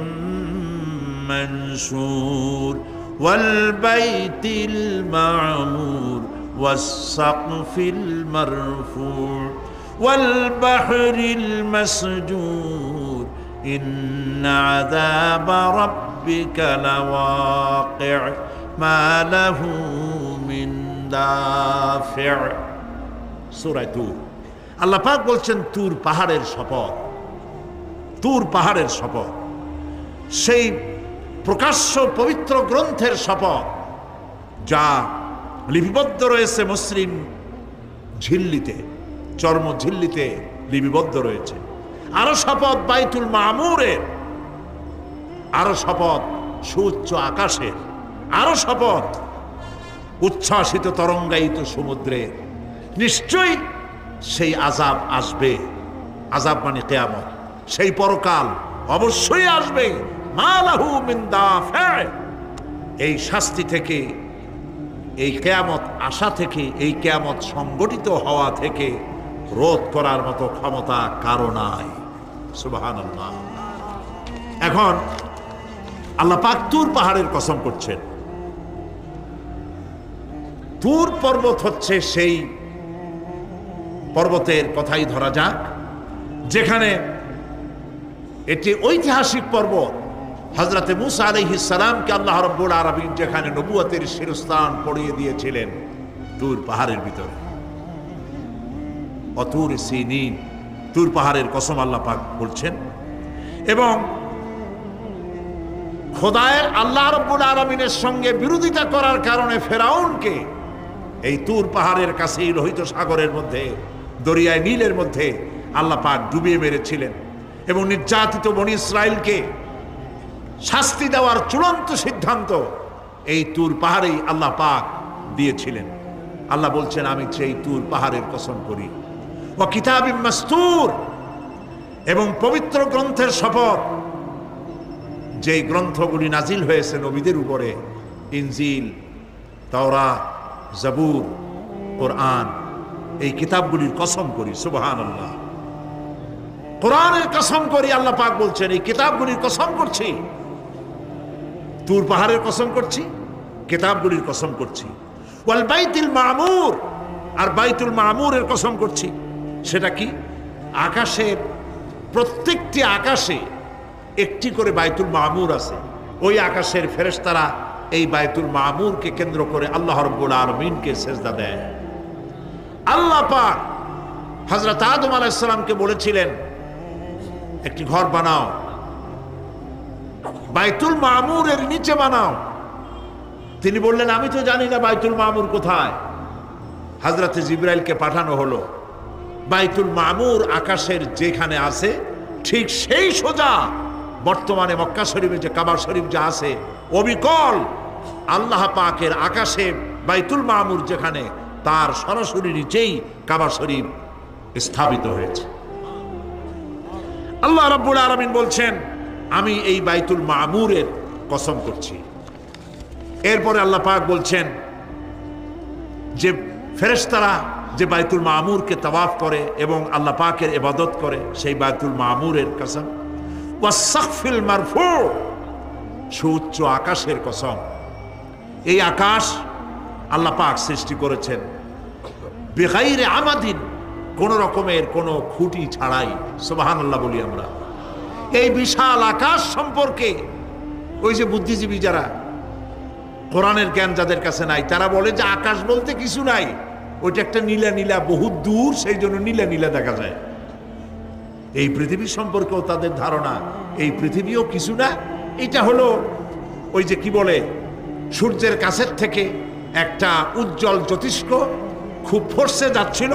মানশুর ওয়াল বাইতিল মা'মুর ওয়াস সাকফিল মারফু ওয়াল বাহরিল মাসজুর ইন্না আযাবা রাব্বিকা লাওয়াকি' মা লাহু মিন দাফি'। সূরা তুর। আল্লাহ পাক বলছেন তুর পাহাড়ের শপথ, তুর পাহাড়ের শপথ, সেই প্রকাশ্য পবিত্র গ্রন্থের শপথ যা লিপিবদ্ধ রয়েছে মসৃণ ঝিল্লিতে, চর্ম ঝিল্লিতে লিপিবদ্ধ রয়েছে। আরো শপথ বাইতুল মামুরের, আরো শপথ সুউচ্চ আকাশের, আরো শপথ উচ্ছ্বাসিত তরঙ্গায়িত সমুদ্রের। নিশ্চয়ই সেই আযাব আসবে, আযাব মানে কিয়ামত, সেই পরকাল অবশ্যই আসবে। মা লাহু মিন দাফি', এই শাস্তি থেকে, এই কিয়ামত আসা থেকে, এই কিয়ামত সংগঠিত হওয়া থেকে রোধ করার মতো ক্ষমতা কারো নাই। সুবহানাল্লাহ। এখন আল্লাহ পাক তুর পাহাড়ের কসম করছেন। তুর পর্বত হচ্ছে সেই পর্বতের কথাই ধরা যাক, যেখানে এটি ঐতিহাসিক পর্বত। হযরতে মূসা আলাইহিস সালামকে আল্লাহ রাব্বুল আলামিন যেখানে নবুয়তের শিরস্থান পড়িয়ে দিয়েছিলেন, তুর পাহাড়ের ভিতরে। অতুর সিনিন, তুর পাহাড়ের কসম আল্লাহ পাক বলছেন। এবং খোদায়ের আল্লাহ রাব্বুল আলামিনের সঙ্গে বিরোধিতা করার কারণে ফেরাউনকে এই তুর পাহাড়ের কাছেই লোহিত সাগরের মধ্যে, দরিয়ায় নীলের মধ্যে আল্লাহ পাক ডুবিয়ে মেরেছিলেন। এবং নির্যাতিত বনি ইসরাইলকে শাস্তি দেওয়ার চূড়ান্ত সিদ্ধান্ত এই তুর পাহাড়েই আল্লাহ পাক দিয়েছিলেন। আল্লাহ বলছেন আমি সেই তুর পাহাড়ের কসম করি। ওয়া কিতাবিম মাসতুর, এবং পবিত্র গ্রন্থের শপথ, যেই গ্রন্থগুলি নাজিল হয়েছে নবীদের উপরে, ইনজিল, তাওরাত, জাবুর, কোরআন, এই কিতাবগুলির কসম করি। সুবহানাল্লাহ। কোরআনের কসম করি, আল্লাহ পাক বলছেন এই কিতাবগুলির কসম করছি। তুর পাহাড়ের কসম করছি, কিতাবগুলির কসম করছি। ওয়াল বাইতুল মামুর, আর বাইতুল মামুরের কসম করছি। সেটা কি? আকাশের প্রত্যেকটি আকাশে একটি করে বাইতুল মামুর আছে। ওই আকাশের ফেরেশতারা এই বাইতুল মামুরকে কেন্দ্র করে আল্লাহ রাব্বুল আলামিনকে সেজদা দেয়। আল্লাহ পাক হযরত আদম আলাইহিস সালামকে বলেছিলেন একটি ঘর বানাও, বাইতুল মামুরের নিচে বানাও। তিনি বললেন আমি তো জানি না বাইতুল মামুর কোথায়। হযরতে জিবরাইলকে পাঠানো হলো। বাইতুল মামুর আকাশের যেখানে আছে ঠিক সেই সোজা বর্তমানে মক্কা শরীফে যে কাবা শরীফ যা আছে, অবিকল আল্লাহ পাকের আকাশে বাইতুল মামুর যেখানে, তার সরাসরি নিচেই কাবা শরীফ স্থাপিত হয়েছে। আল্লাহ রাব্বুল আলামিন বলছেন আমি এই বাইতুল মামুরের কসম করছি। এরপরে আল্লাহ পাক বলছেন যে ফেরেশতারা যে বাইতুল মামুরকে তাওয়াফ করে এবং আল্লাহ পাকের ইবাদত করে, সেই বাইতুল মামুরের কসম। ওয়াস সাকফিল মারফু, সুউচ্চ আকাশের কসম। এই আকাশ আল্লাহ পাক সৃষ্টি করেছেন বিগাইরে আমাদিন, কোন রকমের কোনো খুঁটি ছাড়াই। সুবহানাল্লাহ বলি আমরা। এই বিশাল আকাশ সম্পর্কে ওই যে বুদ্ধিজীবী যারা, কোরআনের জ্ঞান যাদের কাছে নাই, তারা বলে যে আকাশ বলতে কিছু নাই, ওইটা একটা নীলা নীলা বহুত দূর, সেই জন্য নীলা নীলা দেখা যায়। এই পৃথিবী সম্পর্কেও তাদের ধারণা এই পৃথিবীও কিছু না, এটা হলো ওই যে কি বলে, সূর্যের কাছের থেকে একটা উজ্জ্বল জ্যোতিষ্ক খুব ফোর্সে যাচ্ছিল,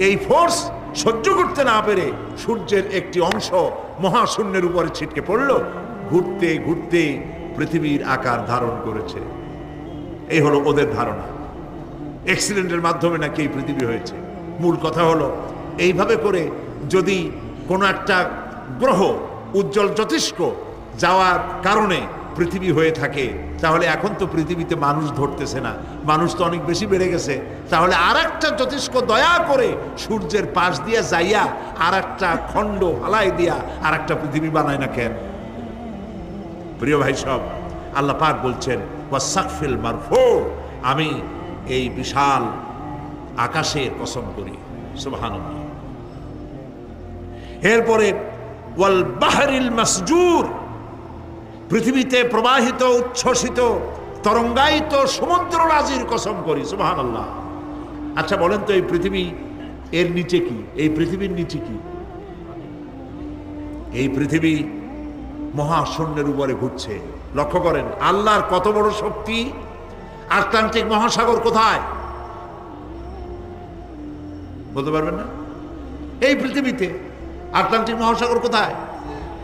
এই ফোর্স সহ্য করতে না পেরে সূর্যের একটি অংশ মহাশূন্যের উপরে ছিটকে পড়ল, ঘুরতে ঘুরতে পৃথিবীর আকার ধারণ করেছে। এই হলো ওদের ধারণা। অ্যাক্সিডেন্টের মাধ্যমে নাকি এই পৃথিবী হয়েছে। মূল কথা হলো এইভাবে করে যদি কোনো একটা গ্রহ উজ্জ্বল জ্যোতিষ্ক যাওয়ার কারণে পৃথিবী হয়ে থাকে, তাহলে এখন তো পৃথিবীতে মানুষ ধরতেছে না, মানুষ তো অনেক বেশি বেড়ে গেছে, তাহলে আর একটা জ্যোতিষ্ক দয়া করে সূর্যের পাশ দিয়া যাইয়া আর একটা খণ্ড হালাই দিয়া আর একটা পৃথিবী বানায় না কেন? প্রিয় ভাই সব, আল্লাহ পাক বলছেন ওয়াসাকফিল মারফু, আমি এই বিশাল আকাশের কসম করি। সুবহানাল্লাহ। এরপরে ওয়াল বাহরিল মাসজুর, পৃথিবীতে প্রবাহিত উচ্ছ্বসিত তরঙ্গায়িত সমুদ্র রাজির কসম করি। সুবহানাল্লাহ। আচ্ছা বলেন তো, এই পৃথিবী এর নিচে কি? এই পৃথিবীর নিচে কি? এই পৃথিবী মহাশূন্যের উপরে ঘুরছে। লক্ষ্য করেন আল্লাহর কত বড় শক্তি। আটলান্টিক মহাসাগর কোথায় বলতে পারবেন না? এই পৃথিবীতে। আটলান্টিক মহাসাগর কোথায়?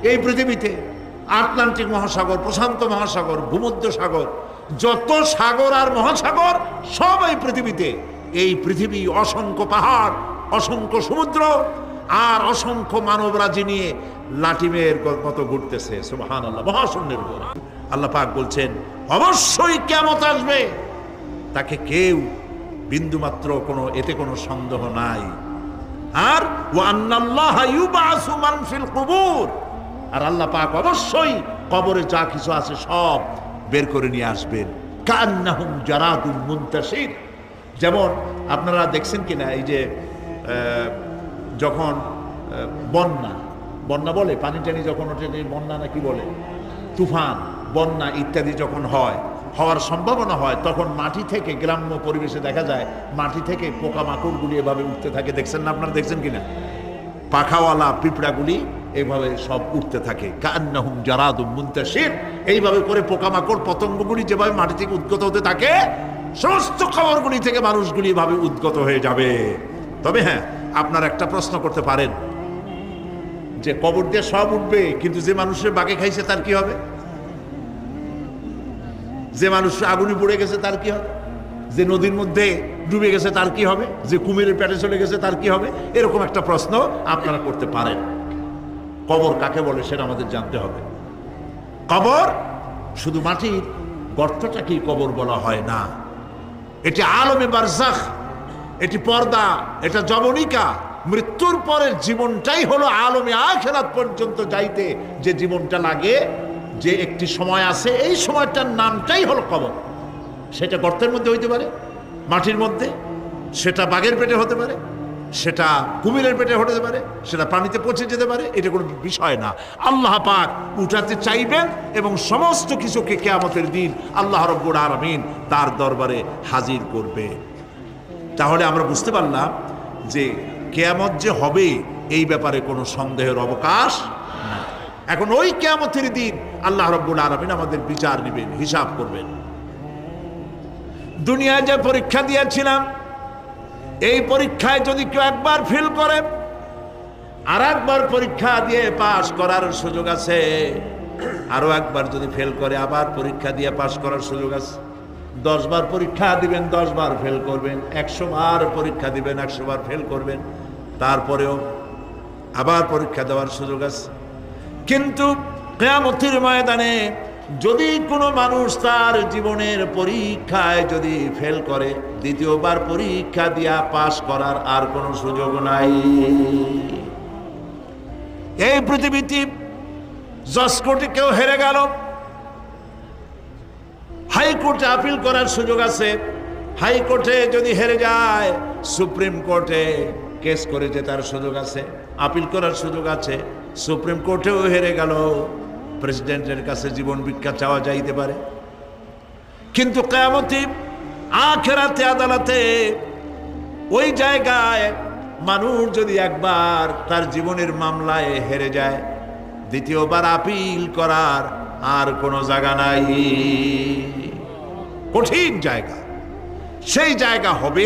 এই পৃথিবীতে। আটলান্টিক মহাসাগর, প্রশান্ত মহাসাগর, ভূমধ্য সাগর, যত সাগর আর মহাসাগর সব এই পৃথিবীতে। এই পৃথিবী অসংখ্য পাহাড়, অসংখ্য সমুদ্র আর অসংখ্য মানবরাজি নিয়ে লাটিমের মতো ঘুরতেছে। সুবহানাল্লাহ। মহাশূন্যের উপর আল্লাহ পাক বলছেন অবশ্যই কিয়ামত আসবে, তাকে কেউ বিন্দুমাত্র এতে কোনো সন্দেহ নাই। আর ওয়া আন্নাল্লাহা ইউবাসু মান ফিল কুবুর, আর আল্লাহ পাক অবশ্যই কবরে যা কিছু আছে সব বের করে নিয়ে আসবেন। কান্নাহুম জারাদুম মুনতাশির, যেমন আপনারা দেখছেন কিনা এই যে যখন বন্যা বলে, পানি টানি যখন ওঠে, বন্যা নাকি বলে, তুফান, বন্যা ইত্যাদি যখন হওয়ার সম্ভাবনা হয়, তখন মাটি থেকে, গ্রাম্য পরিবেশে দেখা যায় মাটি থেকে পোকামাকড়গুলি এভাবে উঠতে থাকে। দেখছেন না? আপনারা দেখছেন কিনা? পাখাওয়ালা পিঁপড়াগুলি এইভাবে সব উঠতে থাকে। কান্নাহুম জারাদুম মুনতাশির, এইভাবে করে পোকামাকড় পতঙ্গগুলি যেভাবে মাটি থেকে উদ্গত হতে থাকে, সমস্ত খবরগুলি থেকে মানুষগুলি এভাবে উদ্গত হয়ে যাবে। তবে হ্যাঁ, আপনারা একটা প্রশ্ন করতে পারেন যে কবর দিয়ে সব উঠবে, কিন্তু যে মানুষের বাগে খাইছে তার কি হবে? যে মানুষ আগুনে পড়ে গেছে তার কি হবে? যে নদীর মধ্যে ডুবে গেছে তার কি হবে? যে কুমিরের পেটে চলে গেছে তার কি হবে? এরকম একটা প্রশ্ন আপনারা করতে পারেন। কবর কাকে বলে সেটা আমাদের জানতে হবে। কবর শুধু মাটির গর্তটাকেই কবর বলা হয় না, এটি আলমে বারজাখ, এটি পর্দা, এটা জবনিকা। মৃত্যুর পরের জীবনটাই হলো আলমে আখিরাত পর্যন্ত যাইতে যে জীবনটা লাগে, যে একটি সময় আছে, এই সময়টার নামটাই হলো কবর। সেটা গর্তের মধ্যে হইতে পারে, মাটির মধ্যে, সেটা বাঘের পেটে হতে পারে, সেটা কুমিরের পেটে হতে পারে, সেটা পানিতে পচে যেতে পারে, এটা কোনো বিষয় না। আল্লাহ পাক উঠাতে চাইবেন এবং সমস্ত কিছুকে কিয়ামতের দিন আল্লাহ রাব্বুল আলামিন তার দরবারে হাজির করবে। তাহলে আমরা বুঝতে পারলাম যে কিয়ামত যে হবে এই ব্যাপারে কোনো সন্দেহের অবকাশ নাই। এখন ওই কিয়ামতের দিন আল্লাহ রাব্বুল আলামিন আমাদের বিচার নেবেন, হিসাব করবেন। দুনিয়ায় যে পরীক্ষা দিয়েছিলাম, এই পরীক্ষায় যদি কেউ একবার ফেল করে, আর একবার পরীক্ষা দিয়ে পাশ করার সুযোগ আছে, আরো একবার যদি ফেল করে আবার পরীক্ষা দিয়ে পাশ করার সুযোগ আছে। 10 বার পরীক্ষা দিবেন, 10 বার ফেল করবেন, 100 বার পরীক্ষা দিবেন, 100 বার ফেল করবেন, তারপরেও আবার পরীক্ষা দেওয়ার সুযোগ আছে। কিন্তু কিয়ামতের ময়দানে যদি কোনো মানুষ তার জীবনের পরীক্ষায় যদি ফেল করে, দ্বিতীয়বার পরীক্ষা দিয়া পাশ করার আর কোনো সুযোগ নাই। এই পৃথিবীতে জজ কোর্টে কেউ হেরে গেল, হাইকোর্টে আপিল করার সুযোগ আছে। হাইকোর্টে যদি হেরে যায়, সুপ্রিম কোর্টে কেস করে জেতার সুযোগ আছে, আপিল করার সুযোগ আছে। সুপ্রিম কোর্টেও হেরে গেল, প্রেসিডেন্টের কাছে জীবন ভিক্ষা চাওয়া যাইতে পারে। কিন্তু কিয়ামতে আখিরাতে আদালতে ওই জায়গায় মানুষ যদি একবার তার জীবনের মামলায় হেরে যায়, দ্বিতীয়বার আপিল করার আর কোনো জায়গা নাই। কঠিন জায়গা, সেই জায়গা হবে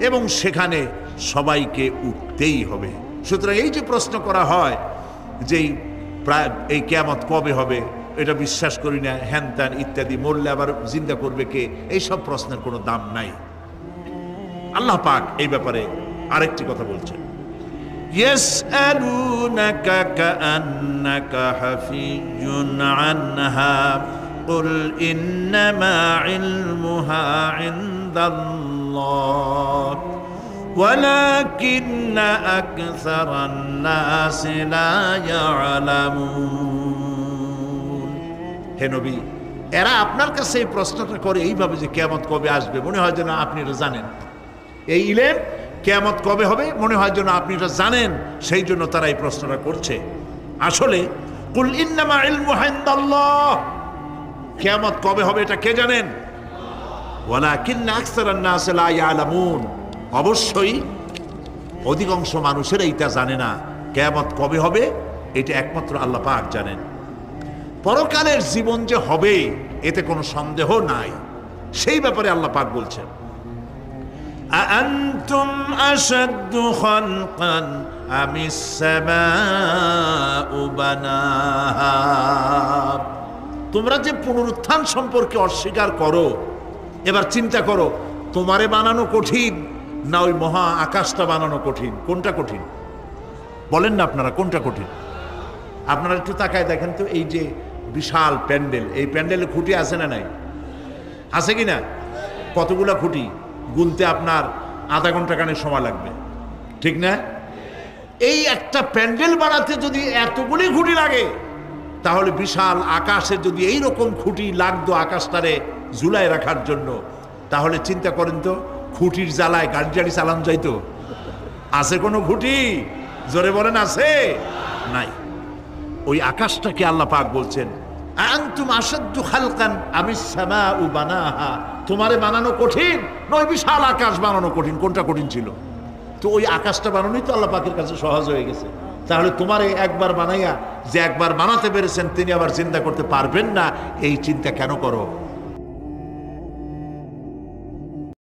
এবং সেখানে সবাইকে উঠতেই হবে। সুতরাং এই যে প্রশ্ন করা হয় যে এই কিয়ামত কবে হবে, এটা বিশ্বাস করি না, হ্যান ত্যান ইত্যাদি, মরলে আবার জিন্দা করবে কে, এইসব প্রশ্নের কোনো দাম নাই। আল্লাহ পাক এই ব্যাপারে আরেকটি কথা বলছেন, ইয়াসআলুনাকা কাআন্নাকা হাফিজুন আনহা কুল ইন্নামা ইলমুহা ইনদাল্লাহ ওয়ালাকিন্না আকসারান নাসি লা ইয়ালামুন। হে নবী, এরা আপনার কাছে এই প্রশ্নটা করে এইভাবে যে কিয়ামত কবে আসবে, মনে হয় যেন আপনি এটা জানেন। এই ইলেম কিয়ামত কবে হবে মনে হয় যেন আপনি এটা জানেন, সেই জন্য তারা এই প্রশ্নটা করছে। আসলে কুল ইন্নামা ইলমুহা ইনদাল্লাহ, কিয়ামত কবে হবে এটা কে জানেন? ওয়ালাকিন্না আকসারান নাসি লা ইয়ালামুন, অবশ্যই অধিকাংশ মানুষেরা এটা জানে না কিয়ামত কবে হবে, এটা একমাত্র আল্লাহ পাক জানেন। পরকালের জীবন যে হবে এতে কোনো সন্দেহ নাই, সেই ব্যাপারে আল্লাহ পাক বলছেন আআনতুম আশাদ্দু খালকান আমিস সামাউ বানাহা। তোমরা যে পুনরুত্থান সম্পর্কে অস্বীকার করো, এবার চিন্তা করো তোমারে বানানো কঠিন না ওই মহা আকাশটা বানানো কঠিন? কোনটা কঠিন বলেন না আপনারা, কোনটা কঠিন? আপনারা একটু তাকায় দেখেন তো, এই যে বিশাল প্যান্ডেল, এই প্যান্ডেলে খুঁটি আছে না নাই? আছে কি না? কতগুলা খুঁটি গুনতে আপনার আধা ঘন্টা খানেক সময় লাগবে, ঠিক না? এই একটা প্যান্ডেল বানাতে যদি এতগুলি খুঁটি লাগে, তাহলে বিশাল আকাশে যদি এই রকম খুঁটি লাগতো আকাশটারে ঝুলায় রাখার জন্য, তাহলে চিন্তা করেন তো খুঁটির জ্বালায় গাড়ি টাড়ি চালানো যাইতো? আছে কোনো খুঁটি? জোরে বলেন আছে? নাই। ওই আকাশটাকে আল্লাহ পাক বলছেন আনতুম আশাদ্দু খালকান আমিস সামাউ বানাহা, তোমারে বানানো কঠিন নয় বিশাল আকাশ বানানো কঠিন? কোনটা কঠিন ছিল? তো ওই আকাশটা বানানোই তো আল্লাহ পাকের কাছে সহজ হয়ে গেছে। তাহলে তোমারে একবার বানাইয়া যে একবার বানাতে পেরেছেন তিনি আবার চিন্তা করতে পারবেন না, এই চিন্তা কেন করো?